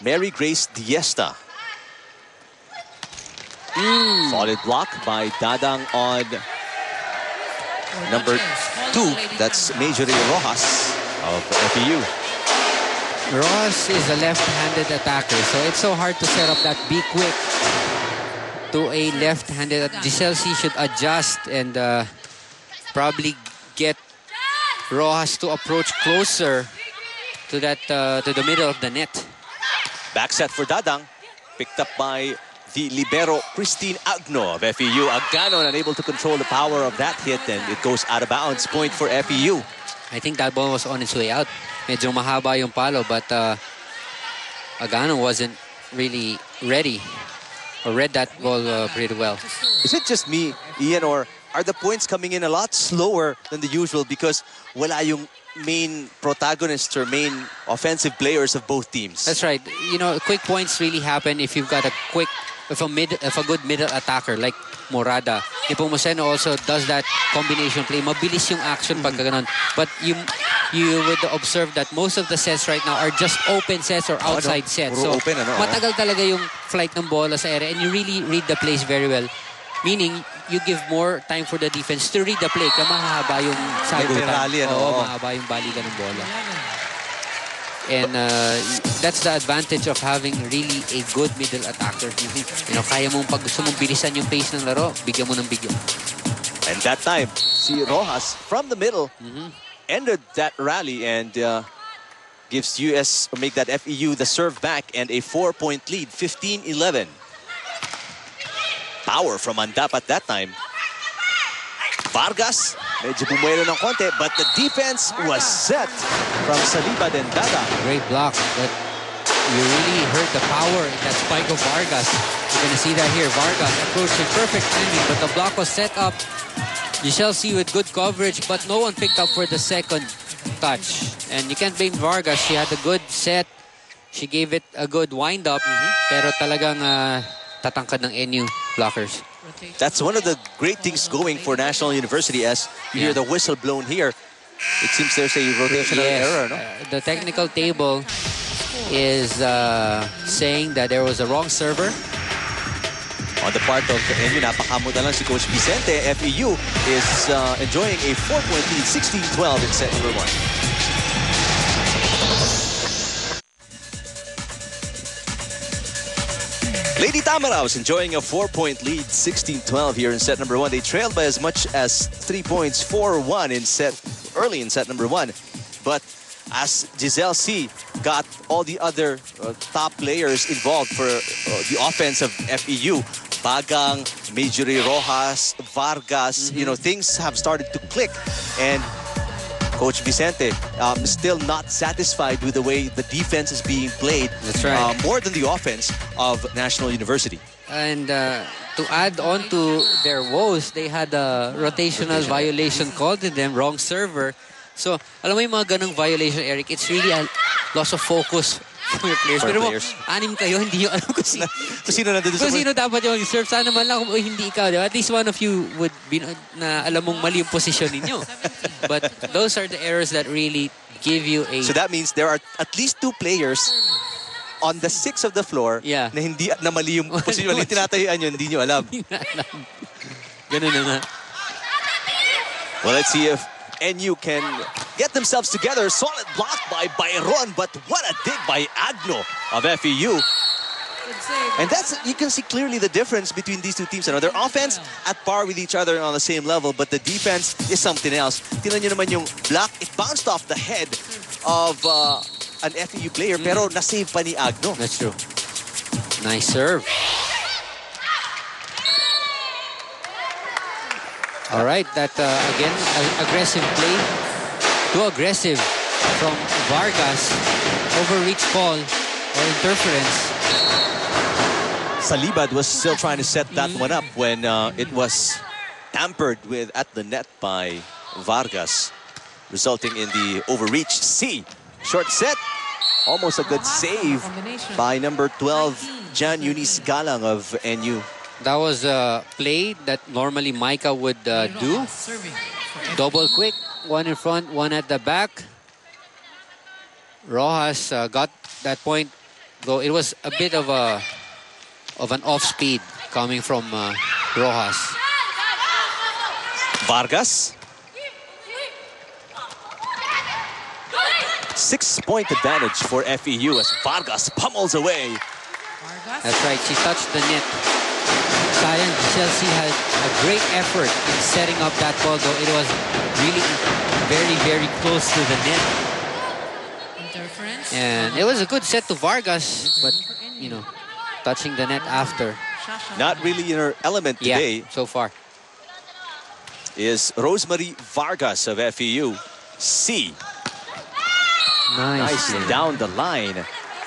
Mary Grace Diesta. Solid block by Dadang on number 2. That's Major Rojas of FEU. Rojas is a left-handed attacker, so it's so hard to set up that be quick to a left-handed. Giselle C should adjust and probably get Rojas to approach closer to that to the middle of the net. Back set for Dadang, picked up by the libero Christine Agno of FEU. Agano unable to control the power of that hit, and it goes out of bounds. Point for FEU. I think that ball was on its way out. Medyo mahaba yung palo, but Agano wasn't really ready or read that ball pretty well. Is it just me, Ian, or are the points coming in a lot slower than the usual because wala yung main protagonists or main offensive players of both teams? That's right. You know, quick points really happen if you've got a quick, if a good middle attacker like Morada. Nepomuceno also does that combination play. Mabilis yung action pagka ganon. But you would observe that most of the sets right now are just open sets or outside sets. So open, matagal talaga yung flight ng bola sa area, and you really read the plays very well. Meaning, you give more time for the defense to read the play. Kaya mahaba yung sagutan. Oo, mahaba yung balikan ng bola. And that's the advantage of having really a good middle attacker. You know, kaya mong pag gusto mong bilisan yung pace ng laro, bigyan mo ng bigyan. And that time, si Rojas from the middle ended that rally and gives US, or make that FEU the serve back and a 4-point lead, 15-11. Power from Andap at that time. Vargas, medyo bumuelo ng konti, but the defense was set from Salibad and Dada. Great block, but you really heard the power in that spike of Vargas. You're gonna see that here. Vargas approached in perfect timing, but the block was set up. Giselle C with good coverage, but no one picked up for the second touch. And you can't blame Vargas. She had a good set. She gave it a good wind-up, pero talagang tatangkad ng NU blockers. That's one of the great things going for National University. As you hear the whistle blown here, it seems there's a rotational error, no? The technical table is saying that there was a wrong server. On the part of NU, napakamot na lang si Coach Vicente. FEU is enjoying a 4-point lead, 16-12 in set number 1. Lady Tamaraws enjoying a 4-point lead, 16-12 here in set number 1. They trailed by as much as 3 points, 4-1 early in set number 1. But as Giselle C got all the other top players involved for the offense of FEU, Bagang, Majori Rojas, Vargas, you know, things have started to click. And Coach Vicente still not satisfied with the way the defense is being played. That's right. More than the offense of National University. And to add on to their woes, they had a rotational violation called to them, wrong server. So, alam mo yung mga ganong violation, Eric, it's really a loss of focus for your players. Pero mo, anim kayo, hindi yung alam kung sino dapat yung serve. Sana man lang kung hindi ikaw. Diba? At least one of you would be na alam mong mali yung posisyon ninyo. But those are the errors that really give you a... So that means there are at least 2 players on the 6 of the floor na hindi na mali yung posisyon. Mali tinatayuan yun, hindi nyo alam. Ganun na nga. Well, let's see if NU can get themselves together. Solid block by Byron, but what a dig by Agno of FEU. And that's, you can see clearly the difference between these two teams. You know, their offense at par with each other on the same level, but the defense is something else. Tingnan nyo naman yung block. It bounced off the head of an FEU player, pero nasave pa ni Agno. That's true. Nice serve. All right, that again, aggressive play. Too aggressive from Vargas. Overreach call or interference. Salibad was still trying to set that one up when it was tampered with at the net by Vargas, resulting in the overreach. C, short set. Almost a good save by number 12, Jan Eunice Galang of NU. That was a play that normally Micah would do. Double quick, one in front, one at the back. Rojas got that point though it was a bit of an off speed coming from Rojas. Vargas. 6-point advantage for FEU as Vargas pummels away. That's right, she touched the net. Sayang, Chelsea had a great effort in setting up that ball, though it was really very, very close to the net. And it was a good set to Vargas, but, you know, touching the net after. Not really in her element today. Yeah, so far. Is Rosemary Vargas of FEU. C. Nice. Down the line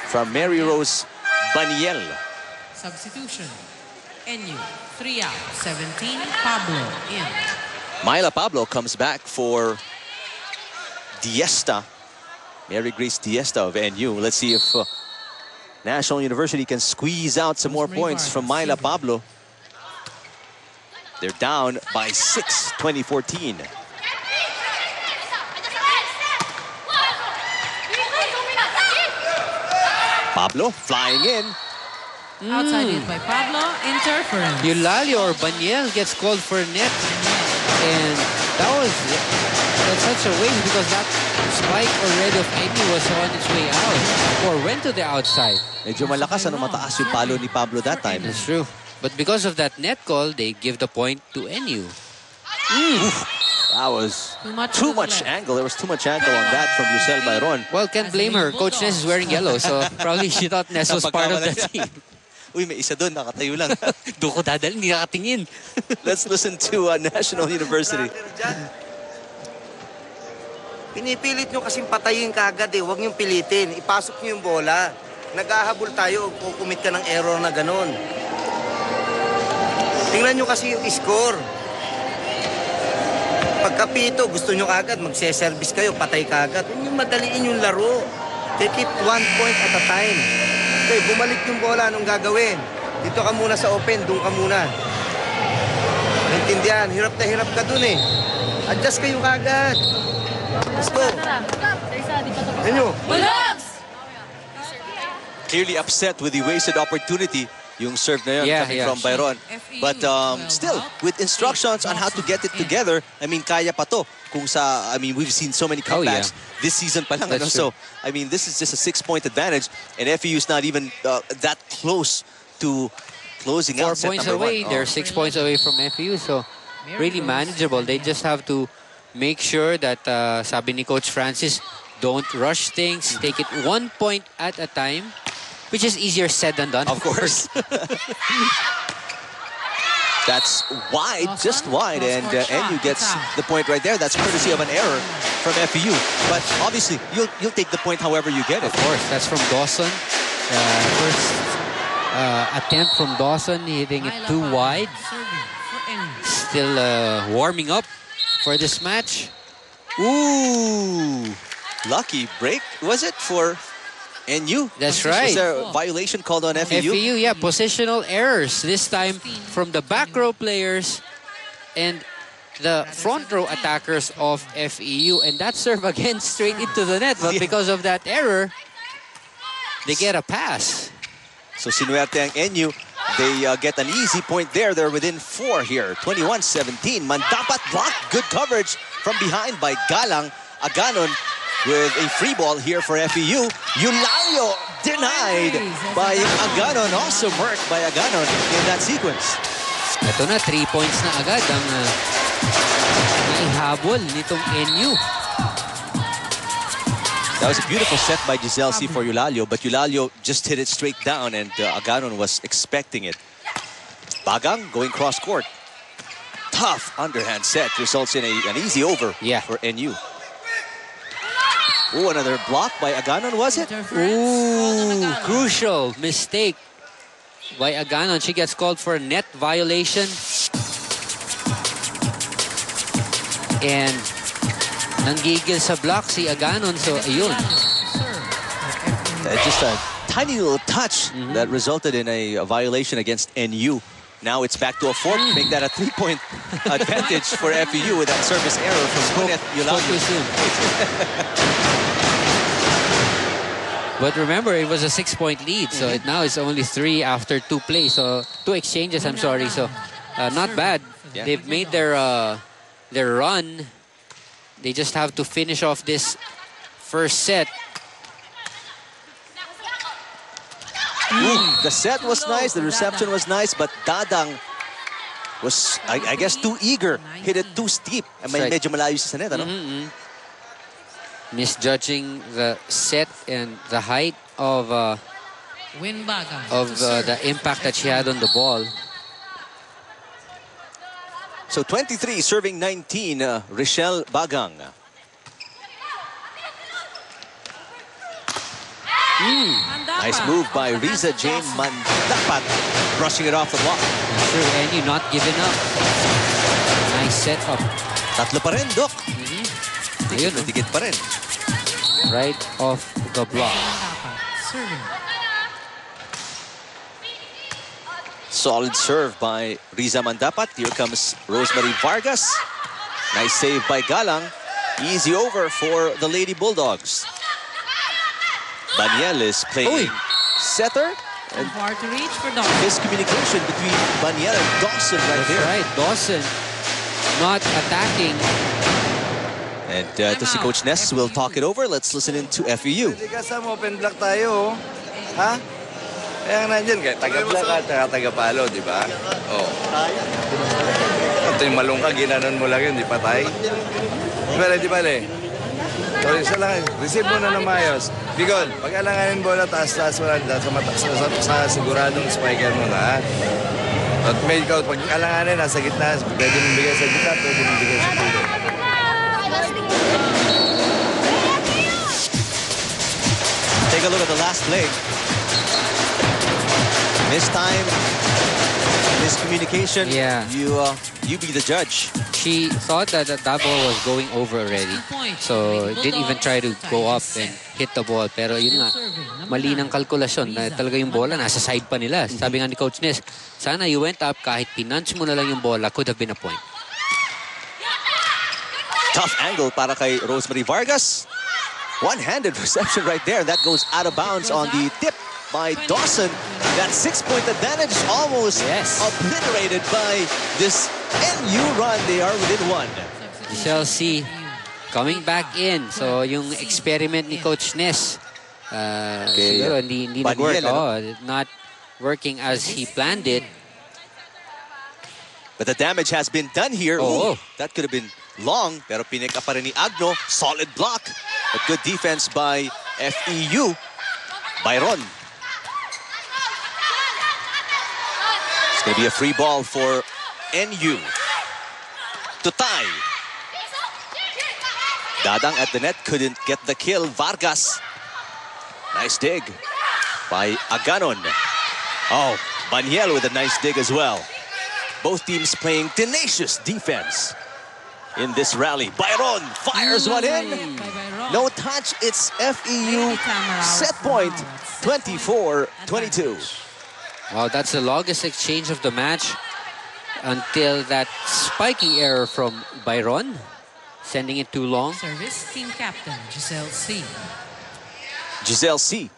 from Mary Rose Baniel. Substitution. NU, 3 out, 17, Pablo in. Myla Pablo comes back for Diesta. Mary Grace Diesta of NU. Let's see if National University can squeeze out some more points from Myla Pablo. They're down by 6, 2014. Pablo flying in. Outside in by Pablo, interference. Eulalio or Baniel gets called for net. And that's such a waste because that spike already of Amy was on its way out or went to the outside. Medyo malakas, mataas yung palo ni Pablo that time. That's true. But because of that net call, they give the point to NU. That was too much angle. There was too much angle on that from Lucelle Byron. Well, can't blame her. Coach Ness is wearing yellow, so probably she thought Ness was part of the team. Uy, may isa doon, nakatayo lang. Doon ko dadalhin, hindi nakatingin. Let's listen to National University. Pinipilit nyo kasing patayin kaagad eh. Huwag nyo pilitin. Ipasok nyo yung bola. Nag-ahabol tayo kung kumit ka ng error na ganon. Tingnan nyo kasi yung score. Pagkapito, gusto nyo kaagad, magse-service kayo, patay kaagad. Huwag nyo madaliin yung laro. They keep 1 point at a time. Okay, bumalik yung bola, anong gagawin? Dito ka muna sa open, doon ka muna. Naintindihan, hirap na hirap ka dun eh. Adjust kayo kaagad. Let's go. Ano? Bulldogs! Clearly upset with the wasted opportunity. Yung serve na yun coming from Byron. But still, with instructions on how to get it together, I mean, kaya pa to. We've seen so many comebacks this season pa lang. So, I mean, this is just a 6-point advantage. And FEU is not even that close to closing out set number 4 points away. 1. They're 6 points away from FEU. So, really manageable. They just have to make sure that, sabi ni Coach Francis, don't rush things. Take it 1 point at a time. Which is easier said than done. Of course. That's wide, just wide, and NU gets the point right there. That's courtesy of an error from FEU. But obviously, you'll take the point however you get it. Of course, that's from Dawson. First attempt from Dawson, hitting it too wide. Still warming up for this match. Ooh, lucky break, was it, for NU? That's right. Was there a violation called on FEU? FEU, yeah, positional errors. This time from the back row players and the front row attackers of FEU. And that serve again straight into the net. But because of that error, they get a pass. So sinuwerte ang NU. They get an easy point there. They're within 4 here. 21-17. Mandapat block. Good coverage from behind by Galang. Aganon with a free ball here for FEU. Eulalio denied by Aganon. Also marked by Aganon in that sequence. Ito na, 3 points na agad ang naihabol nitong NU. That was a beautiful set by Giselle C for Eulalio, but Eulalio just hit it straight down and Aganon was expecting it. Bagang going cross court. Tough underhand set results in an easy over for NU. Oh, another block by Aganon, was it? Ooh, crucial mistake by Aganon. She gets called for a net violation. And nanggigil sa block si Aganon. So, ayun. Just a tiny little touch that resulted in a violation against NU. Now it's back to a 4. Make that a 3-point advantage for FEU with that service error from Gwyneth Eulalio. But remember, it was a 6-point lead, so now it's only 3 after 2 plays. So 2 exchanges. I'm sorry. So not bad. Yeah. They've made their run. They just have to finish off this first set. The set was nice, the reception was nice, but Dadang was, I guess, too eager. Hit it too steep. Right. Medyo malayo sa net, ano? Misjudging the set and the height of the impact that she had on the ball. So 23 serving 19, Richelle Bagang. Nice move by Riza Jane Mandapat, brushing it off the block. Sure, and you not giving up. Nice setup. Tatlo pa rin, Doc. Ayun, no? Dikit pa rin. Right off the block. Solid serve by Riza Mandapat. Here comes Rosemary Vargas. Nice save by Galang. Easy over for the Lady Bulldogs. Baniel is playing setter. And Hard to reach for Dawson. miscommunication between Baniel and Dawson right That's there. right, Dawson not attacking. And to si Coach Ness will talk it over. Let's listen in to FEU. Hindi kasama, open block tayo. Ha? Kaya nga nandiyan, taga-block at taga-palo, di ba? Oo. Ito yung malungka, ginanon mo lang yun, di patay. Di bale. So, isa lang, receive mo na ng maayos. Bigol, pag-alanganin bola, taas-taas mo lang sa siguradong spiker mo na, ha? At may ikaw, pag-alanganin, nasa gitna, pwede mong bigay sa gitna, pwede mong bigay sa dulo. Take a look at the last play. This time, miscommunication. Yeah. You be the judge. She thought that that ball was going over already. So, didn't even try to go up and hit the ball. Pero yun nga, mali ng kalkulasyon na talaga yung bola, nasa side pa nila. Sabi nga ni Coach Ness, sana you went up, kahit pinunch mo na lang yung bola, could have been a point. Tough angle para kay Rosemary Vargas. One-handed reception right there. That goes out of bounds on the tip by Dawson. That 6-point advantage is almost obliterated by this NU run. They are within 1. Giselle C coming back in. So, yung experiment ni Coach Ness, siguro hindi nag-work. Not working as he planned it. But the damage has been done here. Ooh, that could have been long, pero pinik up pa rin ni Agno. Solid block. But good defense by FEU. Byron. It's going to be a free ball for NU. To tie. Dadang at the net couldn't get the kill. Vargas. Nice dig by Aganon. Oh, Baniel with a nice dig as well. Both teams playing tenacious defense in this rally. Byron fires one in. No touch. It's FEU set point 24-22. Wow, that's the longest exchange of the match until that spiking error from Byron, sending it too long. Service team captain Giselle C. Giselle C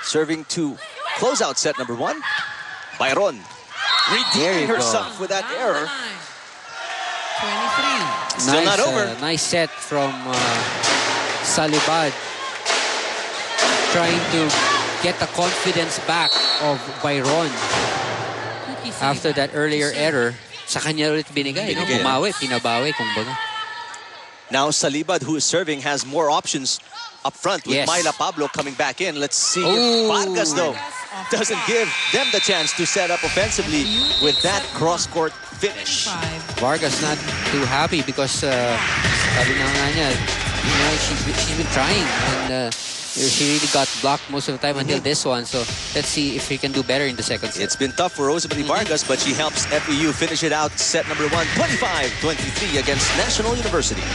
serving to close out set number 1. Byron redeeming herself with that error. 23. Still not over. Nice set from Salibad. Trying to get the confidence back of Byron after that earlier error. Sa kanya ulit binigay. No? Pumawi, pinabawi, kumbaga. Now Salibad, who is serving, has more options up front with Myla Pablo coming back in. Let's see if Vargas, though, doesn't give them the chance to set up offensively with that cross-court finish. Vargas not too happy because sabi na nga niya, you know, she's been trying and she really got blocked most of the time until this one. So let's see if she can do better in the second set. It's been tough for Rosemary Vargas, but she helps FEU finish it out. Set number 1, 25-23 against National University.